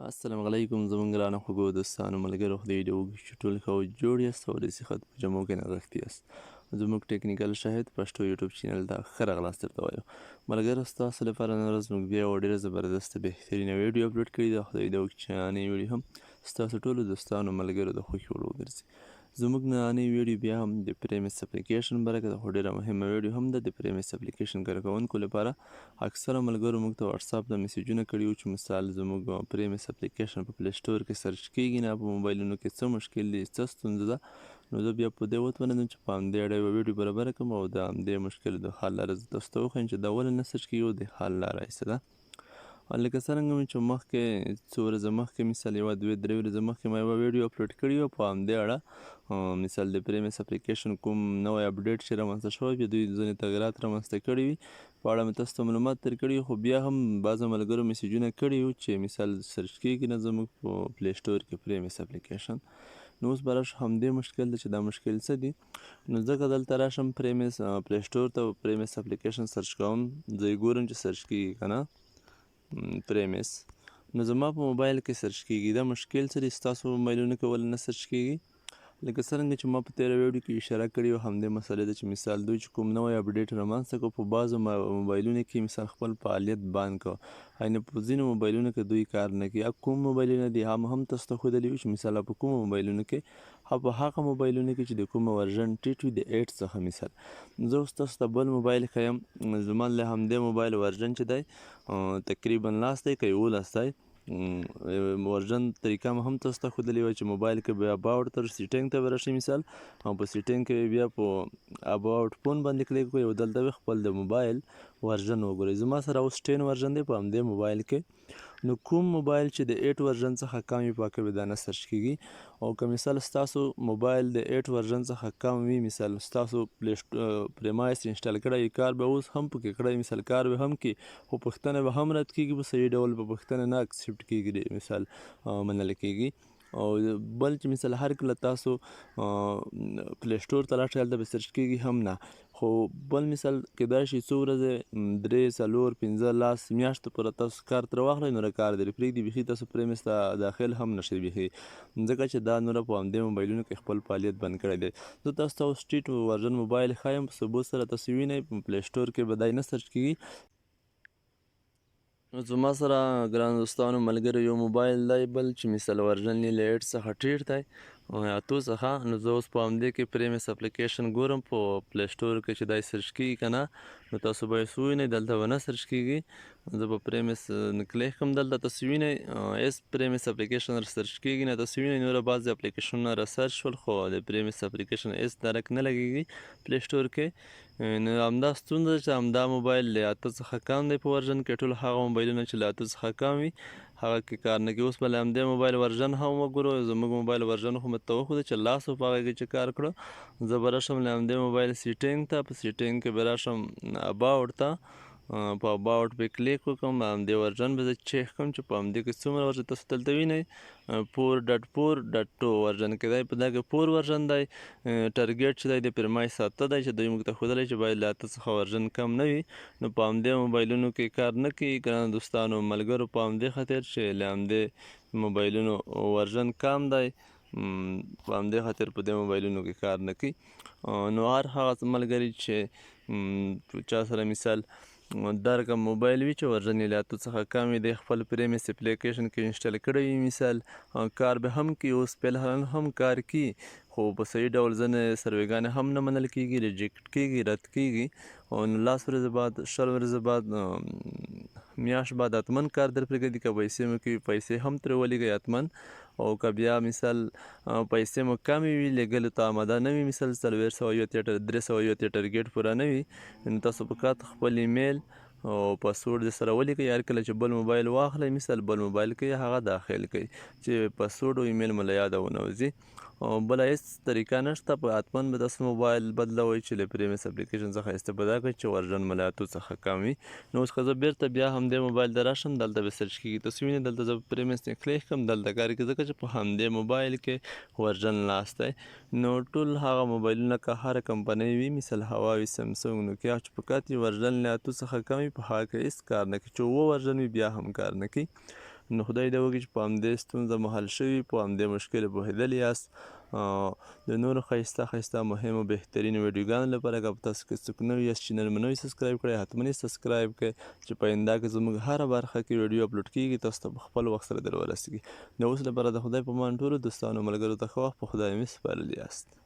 السلام علیکم زموږ ګرانو خوږو دوستانو ملګرو خدای دې وکړي چې ټول ښه او جوړ یاست او د صحت په جامو کې نغښتي یاست. زموږ ټکنیکل شاهد پښتو یوټیوب چینل ته ښه راغلاست درته وایو. ملګرو ستاسو لپاره نن ورځ موږ بیا یوه ډېره زبردسته بهترینه ویډیو اپلوډ کړې ده. خدای دې وکړي چې نننۍ ویډیو هم ستاسو ټولو دوستانو ملګرو د خوښې وړ وګرځي. زموږ نننۍ ویډیو بیا هم د پریمس اپلیکیشن برکه ده، خو ډېره مهمه ویډیو هم ده. د پریمس اپلیکیشن کارکوونکو لپاره اکثره ملګرو موږ ته واتساپ ته میسیجونه کړي وو چې مثال زموږ پریمس اپلیکیشن په پلی سټور کې سرچ کیږي نه، په موبایلونو کې څه مشکل دی، څه ستونزه ده. نو زه بیا په دې وتوانېدم چې په همدې اړه یوه ویډیو برابره کړم او د همدې مشکل د حل لاره زه تاسو ته وښیم چې دا ولې نه سرچ کیږي او د حل لاره یې څه ده. لکه څرنګه مې چې مخکې څو ورځې مخکې مثال یوه دوې درې ورځې مخکې ما یوه ویډیو اپلوډ کړې وه په همدې اړه مثال د پریمس اپلیکیشن کوم نوی اپډیټ چې رامنځته شوی وي، دوی ځینې تغیرات رامنځته کړي وي، په اړه مې تاسو ته معلومات درکړي. خو بیا هم بعضو ملګرو میسیجونه کړي وو چې مثال سرچ کیږي نه زموږ په پلی سټور کې پریمس اپلیکیشن. نو اوس به راشو همدې مشکل ده چې دا مشکل څه دي. نو ځکه دلته راشم پریمس پلی سټور ته پریمس اپلیکیشن سرچ کوم، زه یې ګورم چې سرچ کیږي که نه پریمس. نو زما په موبایل کې سرچ کیږي. دا مشکل څه دی ستاسو په موبایلونو کې ولې نه سرچ کیږي؟ لکه څرنګه چې ما په تېره ویډیو کې اشاره کړې وه همدې مسئلې ده چې مثال دوی چې کوم نوی اپډیټ رامنځته کړو په بعضو موبایلونو کې مثال خپل فعالیت بند کړو، یعنې په ځینو موبایلونو کې دوی کار نه کوي. کوم موبایلونه دي هم تاسو ته ښودلي وي چې مثال په کومو موبایلونو کې، په هغه موبایلونو کې چې د کومه ورژن ټیټ وي د 8 څخه. مثال زه اوس تاسو ته بل موبایل ښیم، زما له همدې موبایل ورژن چې دی تقریبا 10 دی که 11 دی. ورژن طریقه مې هم تاسو ته ښودلې وه چې موبایل کې بیا اباوټ تر سیټینګ ته به راشئ مثال، او په سیټینګ کې بیا په اباوټ فون باندې کلیک وکړئ او دلته به خپل د موبایل ورژن وګورئ. زما سره اوس 10 ورژن دی په همدې موبایل کې. نو کوم موبایل چې د 8 ورژن څخه کم وي په هغه کې به دا نه سرچ کیږي. او که مثال ستاسو موبایل د 8 ورژن څخه کم وي، مثال ستاسو پریمایس انسټال کړی کار به اوس هم پکې کړی مثال کار به هم کې، خو پوښتنه به هم رد کیږي، په صحیح ډول به پوښتنه نه اکسپټ کیږي مثال منل کیږي. او بل چې مثال هر کله تاسو پلی سټور ته لاړ شئ هلته به سرچ کیږي هم نه. خو بل مثال کیدای شي څو ورځې 3 4 15 10 میاشتو پورې تاسو کار ترې واخلئ، نوره کار درې پرېږدي، بیخي تاسو پریمس ته داخل هم نشئ بیخي، ځکه چې دا نوره په همدې موبایلونو کې خپل فعالیت بند کړی دی. زه تاسو ته اوس ټیټ ورژن موبایل ښایم، په ثبوت سره تاسو وینئ په پلی سټور کې به دا نه سرچ کیږي. زما سره ګرانو دوستانو ملګرو یو موبایل دی بل چې مثال ورژن یې له 8 څخه ټیټ دی، اتو څخه. نو زه اوس په همدې کې پریمس اپلیکیشن ګورم په پلی سټور کې چې دا سرچ کیږي که نه. نو تاسو به یې ووینئ دلته به نه سرچ کیږي. زه به پریمس کلیک کړم، دلته تاسو وینئ ایس پریمس اپلیکیشن سرچ کیږي نه، تاسو وینئ نوره بعضې اپلیکیشنونه را سرچ شول خو د پریمس اپلیکیشن ایس ډایرکټ نه لګیږي پلی سټور کې. نو همدا ستونزه چې همدا موبایل له 8 څخه کم دی په ورژن کې، ټول هغه موبایلونه چې له 8 څخه کم وي هغه کې کار نه کوي. اوس به له همدې موبایل ورژن هم وګورو، زموږ موبایل ورژن خو مې ته وښوده چې 10 په هغه کې چې کار کړه. زه به راشم له همدې موبایل سیټینګ ته، په سیټینګ کې به راشم اباوټ ته، په اباوټ به کلیک وکړم، همدې ورژن به زه چیک کړم چې په همدې کې څومره ورژن تاسو دلته وینئ 4.4.2 ورژن کې دی، په دا کې 4 ورژن دی. ټارګیټ چې دی د پریمایس 7 دی چې دوی موږ ته ښودلی چې باید له 8 څخه ورژن کم نه وي. نو په همدې موبایلونو کې کار نه کوي ګرانو دوستانو ملګرو، په همدې خاطر چې له همدې موبایلونو ورژن کم دی، په همدې خاطر په دې موبایلونو کې کار نه کوي. نو هر هغه ملګري چې چا سره مثال دا رقم موبایل وي چې ورژن یې له 8 څخه کم وي، دی خپل پریمس اپلیکیشن کې انسټال کړی وي مثال، کار به هم کوي، اوس فعلا هم کار کوي، خو په صحیح ډول ځینې سرویګانې هم نه منل کیږي، ریجیکټ کیږي، رد کیږي. نو 10 ورځې بعد 20 ورځې بعد میاشت بعد حتمن کار در پرېږدي، که پیسې مو کوي پیسې هم ترې ولېږئ حتمن. او که بیا مثال پیسې مو کمې وي لیږلو ته آماده نه وي، مثال 380 ټارګیټ پوره نه وي، نو تاسو فقط خپل ایمیل او پاسورډ د سره ولیکئ. هر کله چې بل موبایل واخلئ مثال بل موبایل کې هغه داخل کړئ چې پاسورډ او ایمیل مو له یاده ونه وځي. او بله هېڅ طریقه نشته، په حتمن به تاسو موبایل بدلوئ چې له پریمس اپلیکیشن څخه استفاده کوئ چې ورژن مو له 8 څخه کم وي. نو اوس که زه بېرته بیا همدې موبایل ته راشم دلته به سرچ کېږي، تاسو وینئ دلته زه پریمس نه کلیک کړم دلته کار کوي، ځکه چې په همدې موبایل کې ورژن 10 دی. نو ټول هغه موبایلونه که هره کمپنۍ وي مثال هواوي، سمسنګ، نوکیا چې فقط یې ورژن له 8 څخه کم وي په هغه کې هېڅ کار نه کوي، چې 7 ورژن وي بیا هم کار نه کوي. نو خدای دې وکړي چې په همدې ستونزه مو حل شوي، په همدې مشکل پوهېدلي یاست. د نورو ښایسته مهمو بهترینو ویډیوګانو لپاره که په تاسو کې څوک نوي یاست چینل مو نوي سبسکرایب کړی حتما یې سبسکرایب کړئ چې په آینده کې زموږ هره برخه کې ویډیو اپلوډ کیږي تاسو ته په خپل وخت سره در ورسیږي. نو اوس لپاره د خدای په امان ټولو دوستانو ملګرو ته ښه وخت په خدای مې سپارلي یاست.